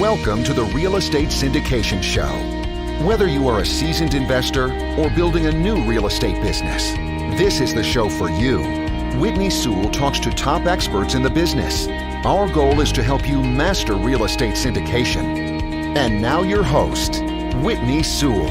Welcome to the Real Estate Syndication Show. Whether you are a seasoned investor or building a new real estate business, this is the show for you. Whitney Sewell talks to top experts in the business. Our goal is to help you master real estate syndication. And now your host, Whitney Sewell.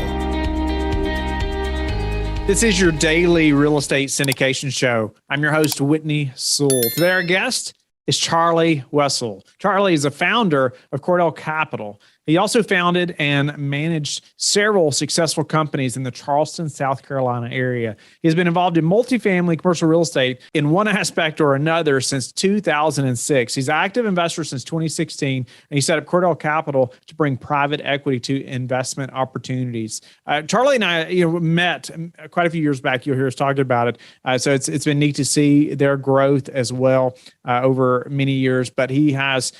This is your daily real estate syndication show. I'm your host, Whitney Sewell. Today our guest is Charlie Wessel. Charlie is a founder of Cordell Capital. He also founded and managed several successful companies in the Charleston, South Carolina area. He's been involved in multifamily commercial real estate in one aspect or another since 2006. He's an active investor since 2016, and he set up Cordell Capital to bring private equity to investment opportunities. Charlie and I, met quite a few years back. You'll hear us talking about it. So it's been neat to see their growth as well over many years. But he has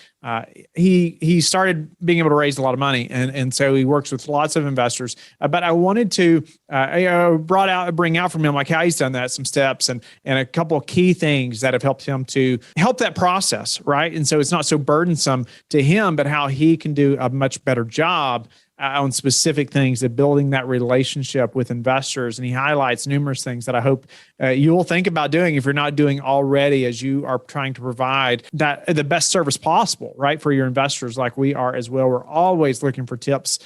he started being able to raise a lot of money, and so he works with lots of investors. But I wanted to bring out from him like how he's done that, some steps, and a couple of key things that have helped him to help that process, right? And so it's not so burdensome to him, but how he can do a much better job on specific things of building that relationship with investors. And he highlights numerous things that I hope you'll think about doing if you're not doing already, as you are trying to provide that the best service possible, right, for your investors, like we are as well. We're always looking for tips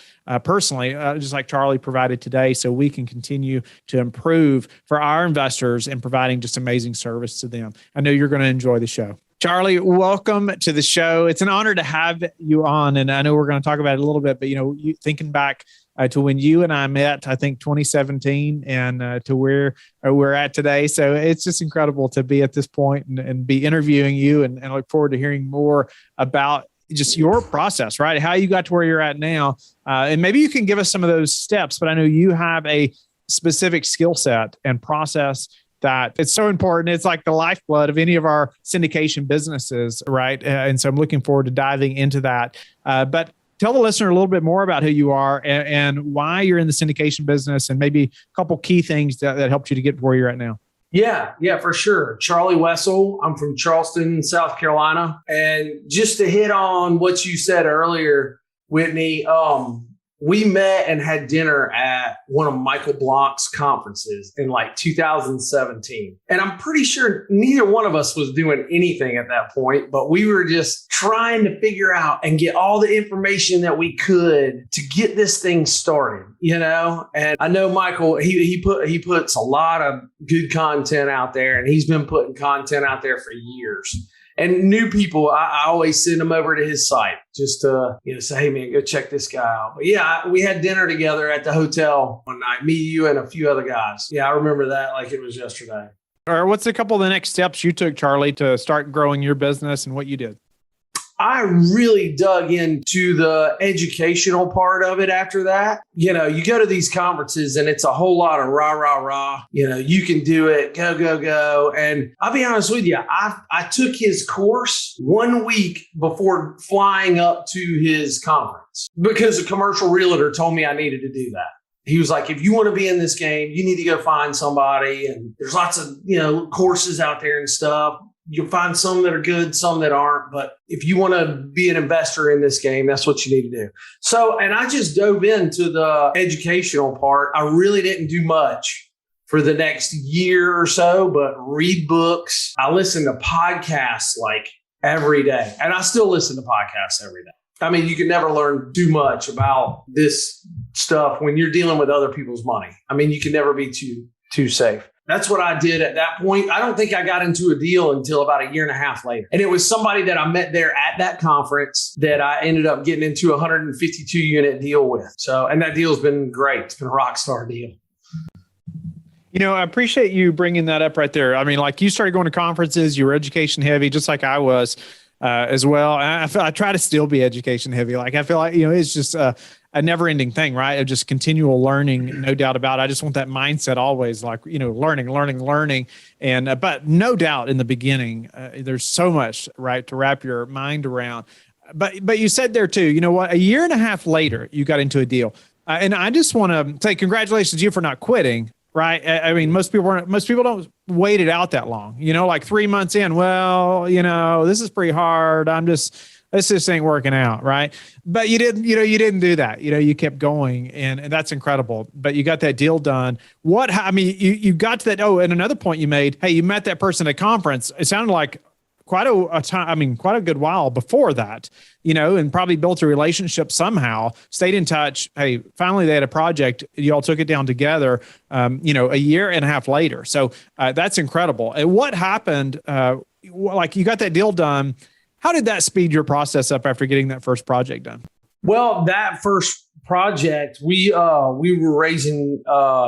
personally, just like Charlie provided today, so we can continue to improve for our investors and providing just amazing service to them. I know you're going to enjoy the show. Charlie, welcome to the show. It's an honor to have you on, and I know we're going to talk about it a little bit, but you thinking back to when you and I met, I think 2017, and to where we're at today. So it's just incredible to be at this point and be interviewing you, and I look forward to hearing more about just your process, right? How you got to where you're at now. And maybe you can give us some of those steps, but I know you have a specific skill set and process that it's so important. It's like the lifeblood of any of our syndication businesses, right? And so I'm looking forward to diving into that. But tell the listener a little bit more about who you are and why you're in the syndication business, and maybe a couple key things that helped you to get to where you're at now. Yeah, for sure. Charlie Wessel. I'm from Charleston, South Carolina. And just to hit on what you said earlier, Whitney, we met and had dinner at one of Michael Blanc's conferences in like 2017. And I'm pretty sure neither one of us was doing anything at that point, but we were just trying to figure out and get all the information that we could to get this thing started, And I know Michael, he puts a lot of good content out there, and he's been putting content out there for years. And new people, I always send them over to his site just to say, hey, man, go check this guy out. But yeah, we had dinner together at the hotel one night, me, you, and a few other guys. Yeah, I remember that like it was yesterday. Or what's a couple of the next steps you took, Charlie, to start growing your business and what you did? I really dug into the educational part of it after that. You go to these conferences and it's a whole lot of rah, rah, rah. You can do it, go, go, go. And I'll be honest with you, I took his course 1 week before flying up to his conference because a commercial realtor told me I needed to do that. He was like, if you want to be in this game, you need to go find somebody. And there's lots of, courses out there and stuff. You'll find some that are good, some that aren't. But if you want to be an investor in this game, that's what you need to do. So, and I just dove into the educational part. I really didn't do much for the next year or so, but read books. I listen to podcasts like every day. And I still listen to podcasts every day. I mean, you can never learn too much about this stuff when you're dealing with other people's money. I mean, you can never be too safe. That's what I did at that point. I don't think I got into a deal until about a year and a half later. And it was somebody that I met there at that conference that I ended up getting into a 152 unit deal with. So, and that deal's been great. It's been a Rockstar deal. I appreciate you bringing that up right there. I mean, like you started going to conferences, you were education heavy, just like I was as well. And I try to still be education heavy. Like I feel like, it's just a never-ending thing, right? Of just continual learning, no doubt about it. I just want that mindset always, like, learning. And, but no doubt in the beginning, there's so much, right, to wrap your mind around. But you said there too, a year and a half later, you got into a deal. And I just want to say congratulations to you for not quitting, right? I mean, most people don't wait it out that long, like 3 months in. Well, this is pretty hard. this just ain't working out, right? But you didn't do that. You kept going, and that's incredible. But you got that deal done. You got to that. Oh, and another point you made, hey, you met that person at a conference. It sounded like quite a time, quite a good while before that, and probably built a relationship somehow, stayed in touch. Hey, finally they had a project. You all took it down together, a year and a half later. So that's incredible. And what happened, like you got that deal done. How did that speed your process up after getting that first project done? Well, that first project, we were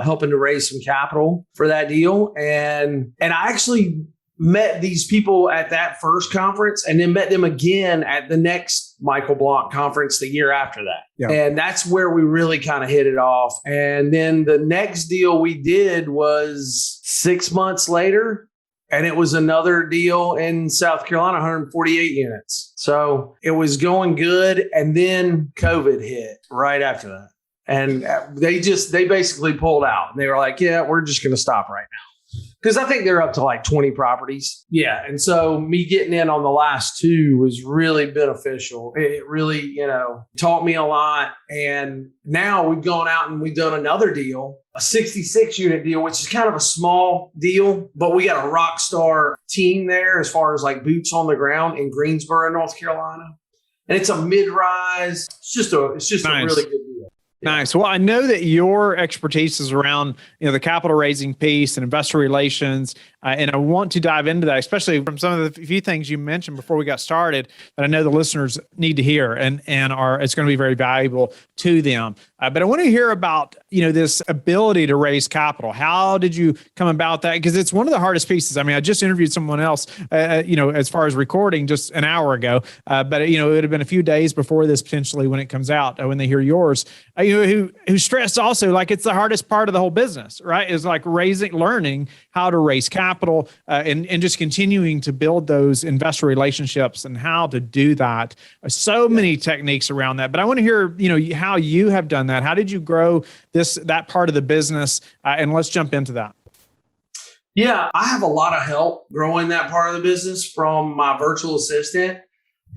helping to raise some capital for that deal. And I actually met these people at that first conference and then met them again at the next Michael Blanc conference the year after that. Yeah. And that's where we really kind of hit it off. And then the next deal we did was 6 months later, and it was another deal in South Carolina, 148 units. So it was going good. And then COVID hit right after that. And they basically pulled out. They were like, yeah, we're just going to stop right now. Because I think they're up to like 20 properties. Yeah. And so me getting in on the last two was really beneficial. It really, taught me a lot. And now we've gone out and we've done another deal, a 66 unit deal, which is kind of a small deal, but we got a Rockstar team there as far as like boots on the ground in Greensboro, North Carolina. And it's a mid-rise. It's just nice. A really good deal. Yeah. Nice. Well, I know that your expertise is around, the capital raising piece and investor relations. And I want to dive into that, especially from some of the few things you mentioned before we got started that I know the listeners need to hear and it's going to be very valuable to them. But I want to hear about, this ability to raise capital. How did you come about that? Because it's one of the hardest pieces. I mean, I just interviewed someone else, as far as recording just an hour ago, but it would have been a few days before this potentially when it comes out, when they hear yours, who stressed also like it's the hardest part of the whole business, right? Is like learning how to raise capital and just continuing to build those investor relationships and how to do that. So many techniques around that, but I want to hear, how you have done that. How did you grow that part of the business? And let's jump into that. Yeah, I have a lot of help growing that part of the business from my virtual assistant.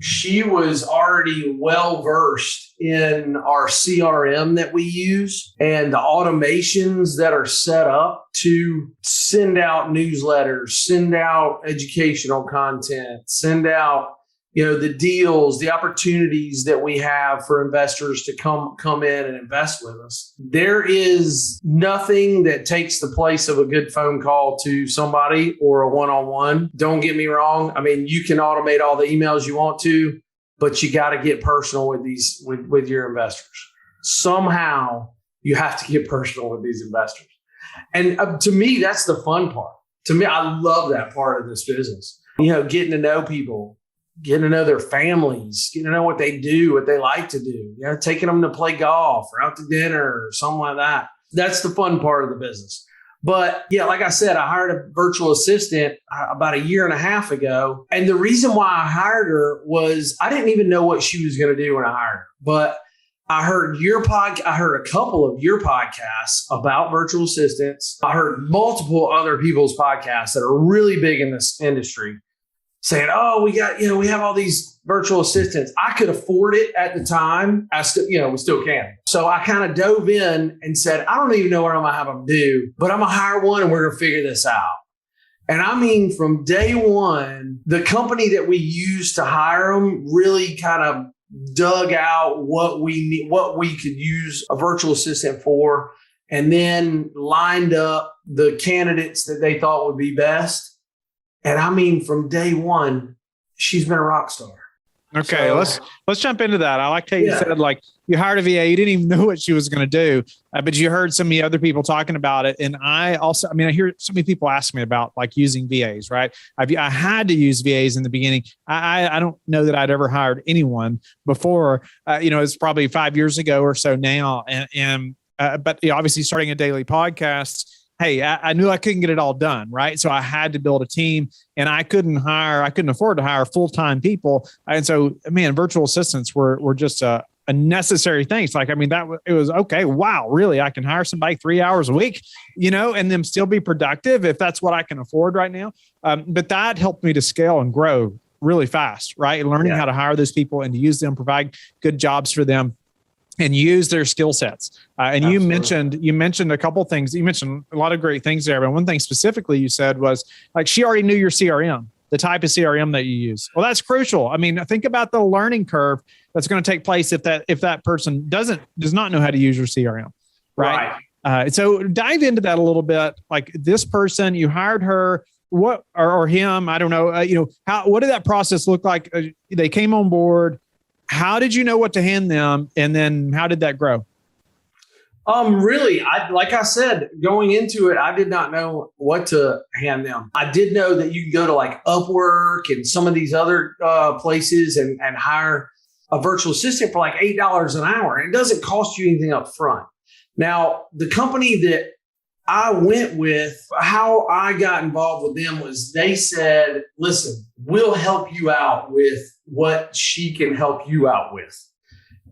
She was already well-versed in our CRM that we use and the automations that are set up to send out newsletters, send out educational content, send out, the deals, the opportunities that we have for investors to come in and invest with us. There is nothing that takes the place of a good phone call to somebody or a one-on-one. Don't get me wrong. I mean, you can automate all the emails you want to, but you got to get personal with your investors. Somehow you have to get personal with these investors. And to me, that's the fun part. To me, I love that part of this business. Getting to know people, getting to know their families, getting to know what they do, what they like to do, taking them to play golf or out to dinner or something like that. That's the fun part of the business. But yeah, like I said, I hired a virtual assistant about a year and a half ago. And the reason why I hired her was I didn't even know what she was going to do when I hired her. But I heard I heard a couple of your podcasts about virtual assistants. I heard multiple other people's podcasts that are really big in this industry saying, oh, we have all these virtual assistants. I could afford it at the time. We still can. So I kind of dove in and said, I don't even know what I'm going to have them do, but I'm going to hire one and we're going to figure this out. And I mean, from day one, the company that we used to hire them really kind of dug out what we could use a virtual assistant for, and then lined up the candidates that they thought would be best. And I mean, from day one, she's been a rock star. Okay, so, let's jump into that. I like how you said, like, you hired a VA, you didn't even know what she was going to do, but you heard so many other people talking about it. And I hear so many people ask me about like using VAs, right? I had to use VAs in the beginning. I don't know that I'd ever hired anyone before. It's probably 5 years ago or so now. But obviously starting a daily podcast, hey, I knew I couldn't get it all done, right? So I had to build a team, and I couldn't afford to hire full-time people. And so, man, virtual assistants were just a necessary thing. It's like, it was okay. Wow, really? I can hire somebody 3 hours a week, and them still be productive if that's what I can afford right now. But that helped me to scale and grow really fast, right? Learning how to hire those people and to use them, provide good jobs for them, and use their skill sets. And you mentioned a couple things. You mentioned a lot of great things there, but one thing specifically you said was like she already knew your CRM, the type of CRM that you use. Well, that's crucial. I mean, think about the learning curve that's going to take place if that person does not know how to use your CRM, right? So dive into that a little bit. Like this person, you hired her, what or him? I don't know. What did that process look like? They came on board. How did you know what to hand them? And then how did that grow? Really, like I said, going into it, I did not know what to hand them. I did know that you can go to like Upwork and some of these other places and hire a virtual assistant for like $8 an hour. And it doesn't cost you anything up front. Now, the company that I went with, how I got involved with them was they said, listen, we'll help you out with what she can help you out with.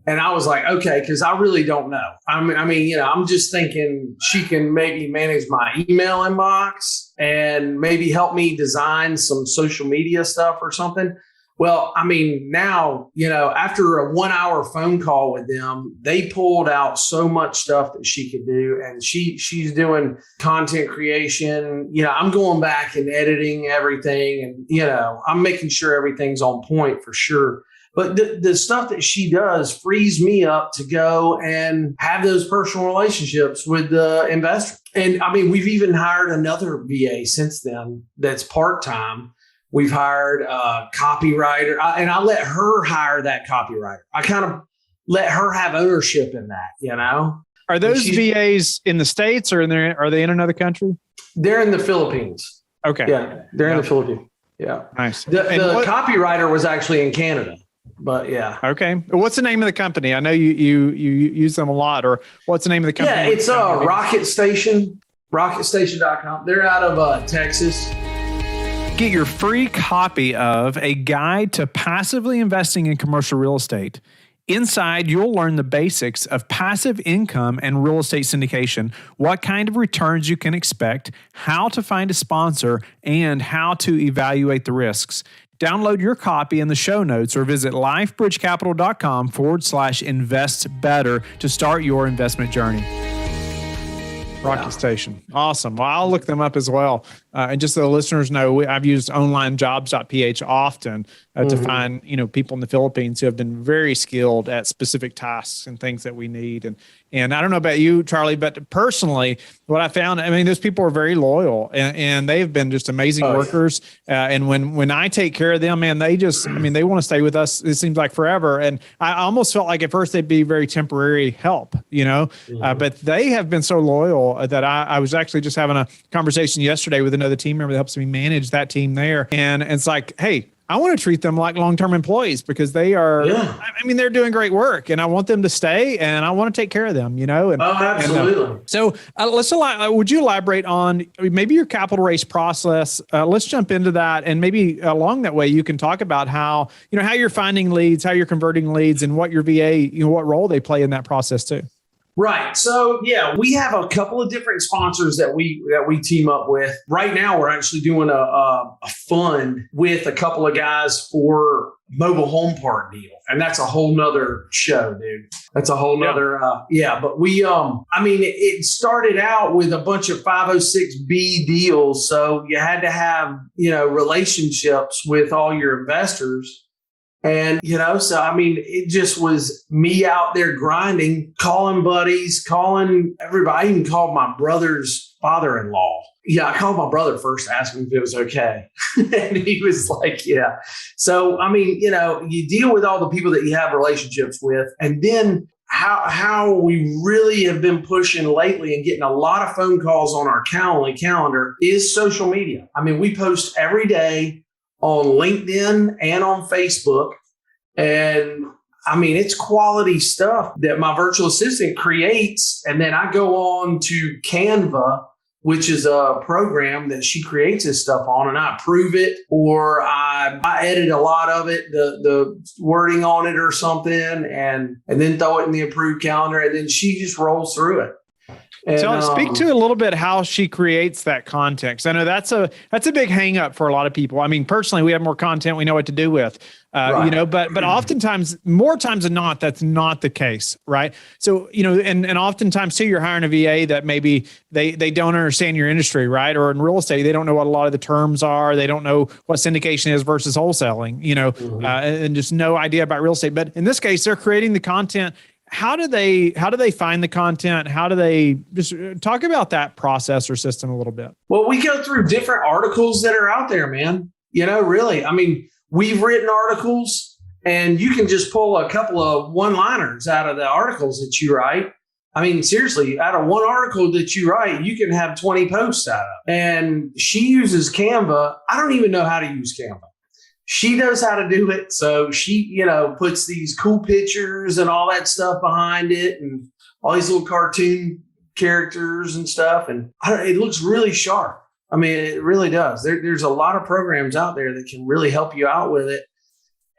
And I was like, okay, because I really don't know. I mean, I'm just thinking she can maybe manage my email inbox and maybe help me design some social media stuff or something. Well, I mean, now, after a 1 hour phone call with them, they pulled out so much stuff that she could do. And she's doing content creation. I'm going back and editing everything. And, I'm making sure everything's on point for sure. But the stuff that she does frees me up to go and have those personal relationships with the investor. And I mean, we've even hired another VA since then that's part-time. We've hired a copywriter, and I let her hire that copywriter. I kind of let her have ownership in that, Are those VAs in the States or are they in another country? They're in the Philippines. Okay. Yeah, they're in the Philippines. Yeah. Nice. The copywriter was actually in Canada, but yeah. Okay. What's the name of the company? I know you use them a lot, or what's the name of the company? Yeah, it's Rocket Station, rocketstation.com. They're out of Texas. Get your free copy of A Guide to Passively Investing in Commercial Real Estate. Inside, you'll learn the basics of passive income and real estate syndication, what kind of returns you can expect, how to find a sponsor, and how to evaluate the risks. Download your copy in the show notes or visit lifebridgecapital.com/invest better to start your investment journey. Rocket Station. Awesome. Well, I'll look them up as well. And just so the listeners know, I've used onlinejobs.ph often to find, people in the Philippines who have been very skilled at specific tasks and things that we need. And I don't know about you, Charlie, but personally, what I found, those people are very loyal and they've been just amazing workers. And when I take care of them, man, they just, they want to stay with us. It seems like forever. And I almost felt like at first they'd be very temporary help, but they have been so loyal that I was actually just having a conversation yesterday with another team member that helps me manage that team there. And it's like, hey, I want to treat them like long-term employees because they are, they're doing great work and I want them to stay and I want to take care of them, absolutely. So would you elaborate on maybe your capital raise process? Let's jump into that. And maybe along that way, you can talk about how you're finding leads, how you're converting leads and what your VA, what role they play in that process too. Right. So, we have a couple of different sponsors that we team up with. Right now, we're actually doing a fund with a couple of guys for mobile home park deal. And that's a whole nother show, dude. That's a whole nother, but we, it started out with a bunch of 506B deals. So you had to have, relationships with all your investors. And, it just was me out there grinding, calling buddies, calling everybody. I even called my brother's father-in-law. Yeah, I called my brother first, asked him if it was okay. And he was like, yeah. So, you deal with all the people that you have relationships with. And then how we really have been pushing lately and getting a lot of phone calls on our Calendly calendar is social media. We post every day on LinkedIn and on Facebook. And it's quality stuff that my virtual assistant creates. And then I go on to Canva, which is a program that she creates this stuff on, and I approve it or I edit a lot of it, the wording on it or something, and then throw it in the approved calendar. And then she just rolls through it. And, so speak to a little bit how she creates that content. 'Cause I know that's a big hang up for a lot of people. I mean, personally, we have more content we know what to do with, Right. but oftentimes, more times than not, that's not the case, right? So, and oftentimes too, you're hiring a VA that maybe they don't understand your industry, right? Or in real estate, they don't know what a lot of the terms are. They don't know what syndication is versus wholesaling, and just no idea about real estate. But in this case, they're creating the content. How do they find the content? How do they just talk about that process or system a little bit? Well, we go through different articles that are out there, man. Really. I mean, we've written articles and you can just pull a couple of one-liners out of the articles that you write. I mean, seriously, out of one article that you write, you can have 20 posts out of. And she uses Canva. I don't even know how to use Canva. She knows how to do it. So she, puts these cool pictures and all that stuff behind it and all these little cartoon characters and stuff. And it looks really sharp. I mean, it really does. There's a lot of programs out there that can really help you out with it.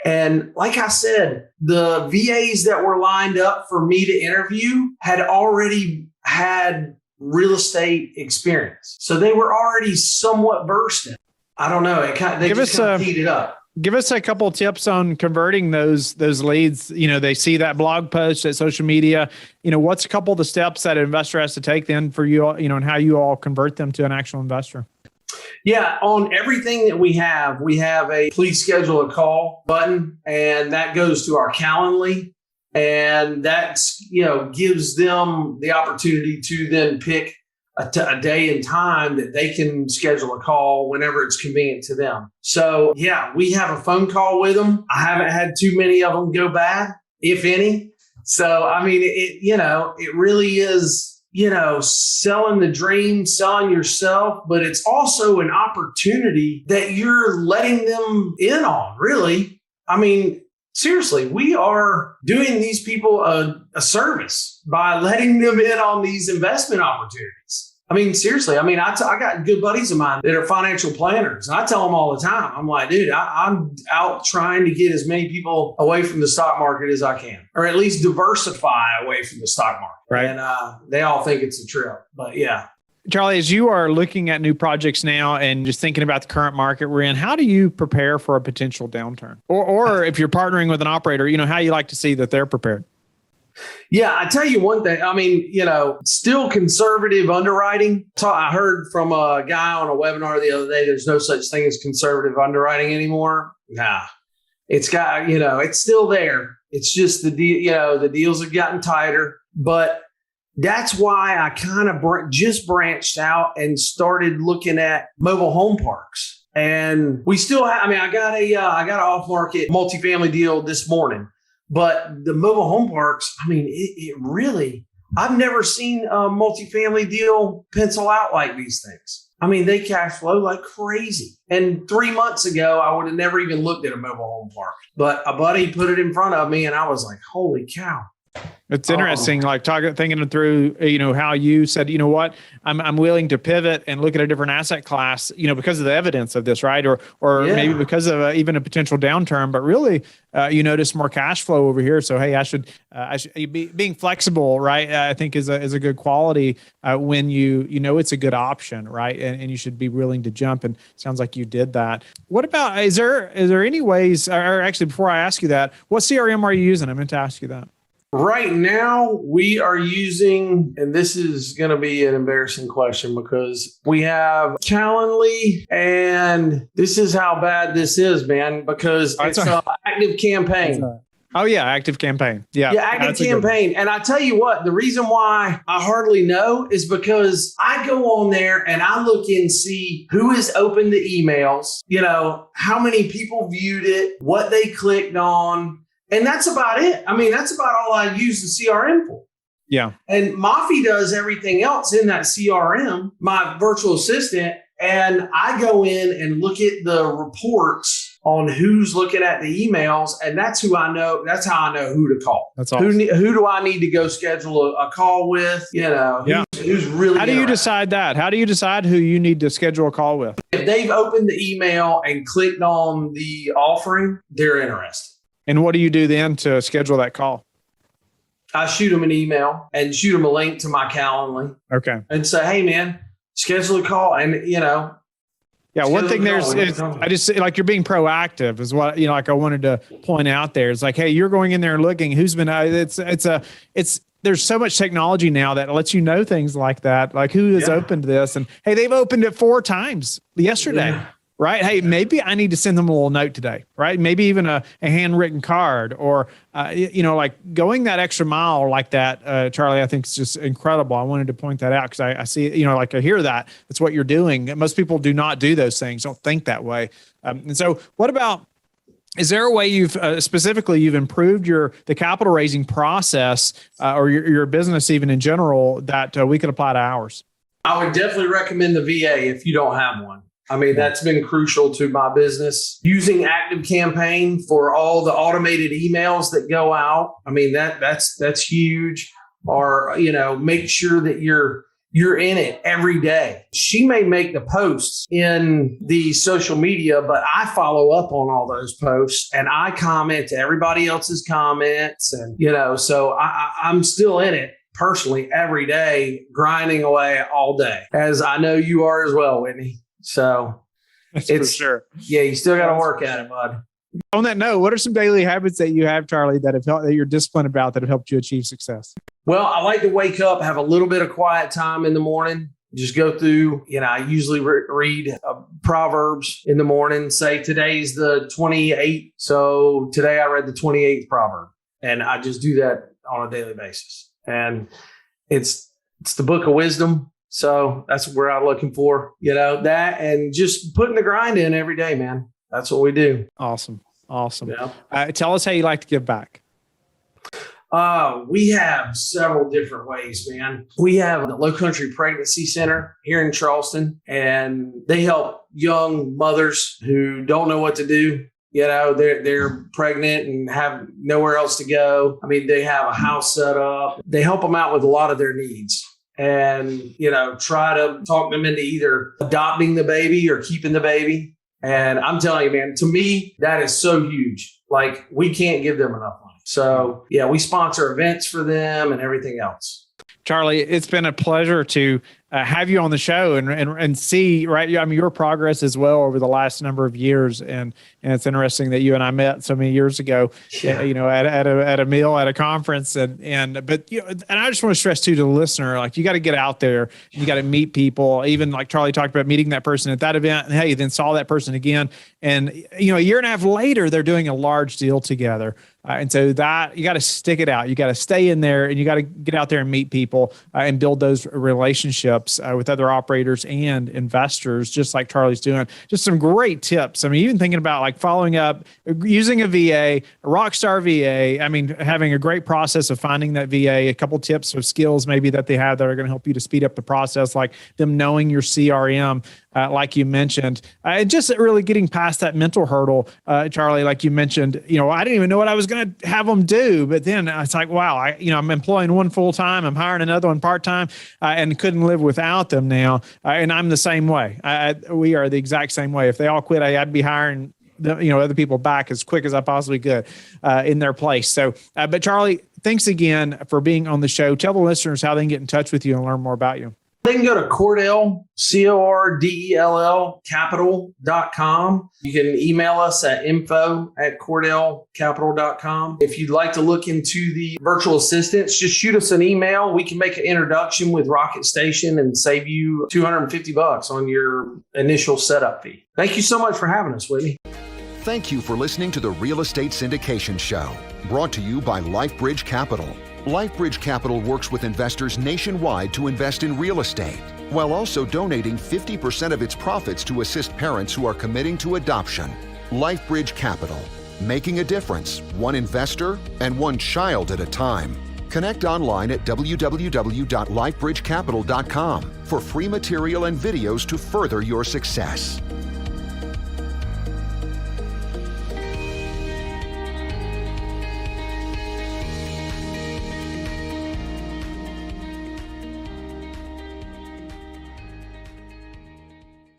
And like I said, the VAs that were lined up for me to interview had already had real estate experience. So they were already somewhat versed in it. I don't know. They just kind of heated up. Give us a couple of tips on converting those leads. They see that blog post at social media. What's a couple of the steps that an investor has to take then for you, and how you all convert them to an actual investor? Yeah, on everything that we have a please schedule a call button, and that goes to our Calendly, and that's gives them the opportunity to then pick a day and time that they can schedule a call whenever it's convenient to them. So yeah, we have a phone call with them. I haven't had too many of them go bad, if any. So, I mean, it really is, selling the dream, selling yourself, but it's also an opportunity that you're letting them in on, really. I mean, seriously, we are doing these people a service by letting them in on these investment opportunities. I mean, seriously, I got good buddies of mine that are financial planners. And I tell them all the time, I'm like, dude, I'm out trying to get as many people away from the stock market as I can, or at least diversify away from the stock market. Right. And they all think it's a trip. But yeah. Charlie, as you are looking at new projects now and just thinking about the current market we're in, how do you prepare for a potential downturn? Or if you're partnering with an operator, how you like to see that they're prepared? Yeah, I tell you one thing. I mean, still conservative underwriting. I heard from a guy on a webinar the other day, there's no such thing as conservative underwriting anymore. Nah, it's got, it's still there. It's just the deal, the deals have gotten tighter, but that's why I kind of just branched out and started looking at mobile home parks. And we still have, I got an off-market multifamily deal this morning, but the mobile home parks, it really, I've never seen a multifamily deal pencil out like these things. They cash flow like crazy. And 3 months ago, I would have never even looked at a mobile home park, but a buddy put it in front of me and I was like, holy cow. It's interesting, thinking it through, how you said, I'm willing to pivot and look at a different asset class, because of the evidence of this, right? Or maybe because of even a potential downturn, but really, you notice more cash flow over here. So, hey, I should be being flexible, right? I think is a good quality when it's a good option, right? And you should be willing to jump. And it sounds like you did that. What about, is there any ways, or actually before I ask you that, what CRM are you using? I meant to ask you that. Right now, we are using, and this is going to be an embarrassing question because we have Calendly, and this is how bad this is, man, because it's an Active Campaign. Oh, yeah, Active Campaign. Yeah, Active Campaign. And I tell you what, the reason why I hardly know is because I go on there and I look and see who has opened the emails, how many people viewed it, what they clicked on. And that's about it. That's about all I use the CRM for. Yeah. And Mafi does everything else in that CRM, my virtual assistant. And I go in and look at the reports on who's looking at the emails. And that's who I know. That's how I know who to call. That's awesome. Who do I need to go schedule a call with? Who's really. How do you decide that? How do you decide who you need to schedule a call with? If they've opened the email and clicked on the offering, they're interested. And what do you do then to schedule that call? I shoot them an email and shoot them a link to my Calendly. Okay. And say, hey, man, schedule a call. And, Yeah, one thing I just like you're being proactive is what, like I wanted to point out there. It's like, hey, you're going in there and looking who's been, there's so much technology now that lets you know things like that, like who has opened this, and hey, they've opened it 4 times yesterday, right? Hey, maybe I need to send them a little note today, right? Maybe even a handwritten card, or like going that extra mile like that, Charlie. I think is just incredible. I wanted to point that out because I see, like I hear that that's what you're doing. Most people do not do those things, don't think that way. And so, what about? Is there a way you've improved the capital raising process or your business even in general that we could apply to ours? I would definitely recommend the VA if you don't have one. I mean, that's been crucial to my business. Using Active Campaign for all the automated emails that go out. I mean, that's huge. Or, make sure that you're in it every day. She may make the posts in the social media, but I follow up on all those posts and I comment to everybody else's comments. And, so I'm still in it personally every day, grinding away all day, as I know you are as well, Whitney. So that's for sure. Yeah, you still got to work at it, bud. On that note, what are some daily habits that you have, Charlie, that you're disciplined about that have helped you achieve success? Well, I like to wake up, have a little bit of quiet time in the morning, just go through, I usually read Proverbs in the morning, say today's the 28th. So today I read the 28th proverb, and I just do that on a daily basis. And it's the book of wisdom. So that's where I'm looking for, that, and just putting the grind in every day, man. That's what we do. Awesome. Yeah. Tell us how you like to give back. We have several different ways, man. We have the Low Country Pregnancy Center here in Charleston, and they help young mothers who don't know what to do. They're pregnant and have nowhere else to go. I mean, they have a house set up. They help them out with a lot of their needs. And, try to talk them into either adopting the baby or keeping the baby. And I'm telling you, man, to me, that is so huge. Like, we can't give them enough money. So, yeah, we sponsor events for them and everything else. Charlie, it's been a pleasure to have you on the show and see, right? I mean, your progress as well over the last number of years. And it's interesting that you and I met so many years ago, at a meal, at a conference. But I just want to stress too to the listener, like, you got to get out there, you got to meet people, even like Charlie talked about meeting that person at that event. And hey, you then saw that person again. And, a year and a half later, they're doing a large deal together. And so that you got to stick it out. You got to stay in there and you got to get out there and meet people and build those relationships with other operators and investors, just like Charlie's doing. Just some great tips. I mean, even thinking about like following up, using a VA, a Rockstar VA. I mean, having a great process of finding that VA, a couple tips of skills maybe that they have that are going to help you to speed up the process, like them knowing your CRM, like you mentioned, and just really getting past that mental hurdle, Charlie, like you mentioned. I didn't even know what I was going to have them do, but then it's like, wow, I'm employing one full time, I'm hiring another one part time, and couldn't live without them now. And I'm the same way. We are the exact same way. If they all quit, I'd be hiring other people back as quick as I possibly could in their place. So, but Charlie, thanks again for being on the show. Tell the listeners how they can get in touch with you and learn more about you. They can go to Cordell, Cordell capital.com. You can email us at info@cordellcapital.com. If you'd like to look into the virtual assistants, just shoot us an email. We can make an introduction with Rocket Station and save you $250 on your initial setup fee. Thank you so much for having us, Whitney. Thank you for listening to the Real Estate Syndication Show, brought to you by LifeBridge Capital. LifeBridge Capital works with investors nationwide to invest in real estate, while also donating 50% of its profits to assist parents who are committing to adoption. LifeBridge Capital, making a difference, one investor and one child at a time. Connect online at www.lifebridgecapital.com for free material and videos to further your success.